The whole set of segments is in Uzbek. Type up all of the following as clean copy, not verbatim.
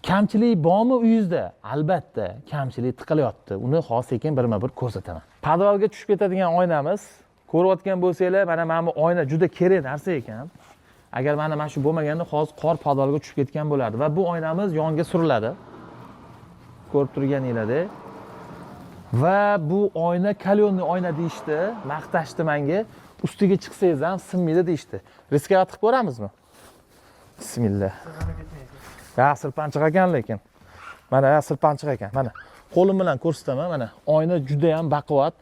Kamchilik bormi uyingizda? Albatta, kamchilik tiqilyapti. Uni hozir sekin birma-bir ko'rsataman. Podvalga tushib ketadigan oynamiz. Ko'rayotgan bo'lsanglar, mana bu oyna juda kerak narsa ekan. Agar mana shu bo'lmaganda hozir qor podvalga tushib ketgan bo'lardi va bu oynamiz yonga suriladi. Ko'rib turganinglardek. Va bu oyna kalyonli oyna deyishdi, maqtashdi menga. Ustiga chiqsangiz ham sinmaydi deyishdi. Riskovat qilib ko'ramizmi? Bismillah. Ya sirpanchiq ekan lekin. Mana sirpanchiq ekan. Mana qo'lim bilan ko'rsataman. Mana oyna juda ham baquvvat.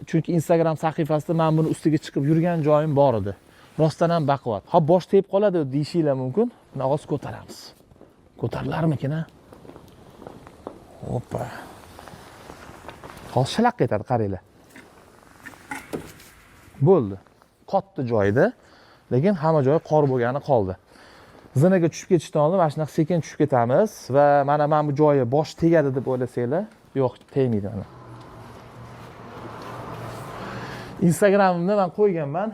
Chunki Instagram sahifasida men buni ustiga chiqib yurgan joyim bor edi. Rostdan ham baquvvat. Ha bosh tegib qoladi deyishinglar mumkin. Buni og'iz ko'taramiz. Ko'tarilarmikin ha? Hoppa. Hozir shalaq ketadi, qaranglar. Bo'ldi. Katta joyda, lekin hamma joyi qor bo'lgani qoldi. Zinaga tushib ketishdan oldin mana shunaqa sekin tushib ketamiz va mana bu joyi bosh tegadi deb o'ylasanglar, yo'q, tegmaydi mana. Instagramimda men qo'yganman.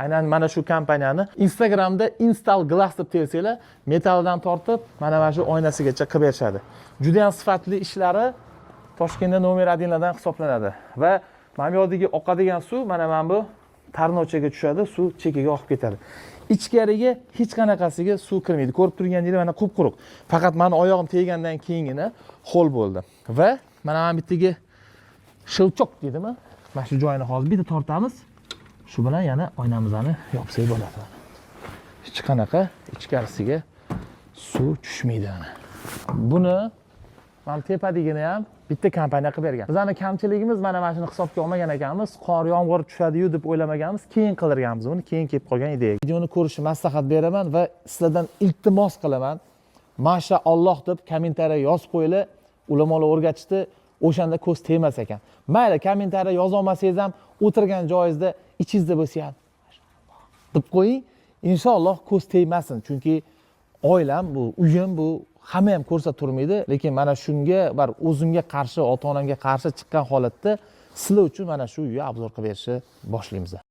Aynan mana shu kompaniyani Instagramda Install Glass deb tersanglar, metaldan tortib mana shu oynasigacha qilib berishadi. Juda ham sifatli ishlari Toshkentda nomer 1 lardan hisoblanadi va mana bu yerdagi oqadigan suv mana bu tarnochaga tushadi, suv chekiga oqib ketadi. Ichkariga hech qanaqasiga suv kirmaydi. Ko'rib turganingizdek mana qup-quruq. Faqat meni oyog'im teggandan keyingina ho'l bo'ldi. Va mana bu bittagi shilchoq deydimi? Mana shu joyini hozir bitta tortamiz. Shu bilan yana oynamizni yopsak bo'ladi. Hech qanaqa ichkarisiga suv tushmaydi ana. Buni men tepadigini ham bitta kompaniya qilib bergan. Bizning kamchiligimiz mana shuni hisobga olmagan ekanmiz. Qor, yomg'ir tushadi-yu deb o'ylamaganmiz. Keyin qildirganmiz buni, keyin kelib qolgan ideya. Videoni ko'rishni maslahat beraman va sizlardan iltimos qilaman. Mashaalloh deb kommentariya yozib qo'yinglar. Ulamolar o'rgatishdi, o'shanda ko'z tegmas ekan. Mayli, kommentariya yoza olmasangiz ham o'tirgan joyingizda ichingizda bo'lsa ham deb qo'ying. Inshaalloh ko'z tegmasin, chunki oilam bu, uyim bu hamma ham ko'rsa turmaydi, lekin mana shunga bir o'zimga qarshi, ota-onamga qarshi chiqqan holatda sizlar uchun mana shu uyni obzor qilib berishni boshlaymiz.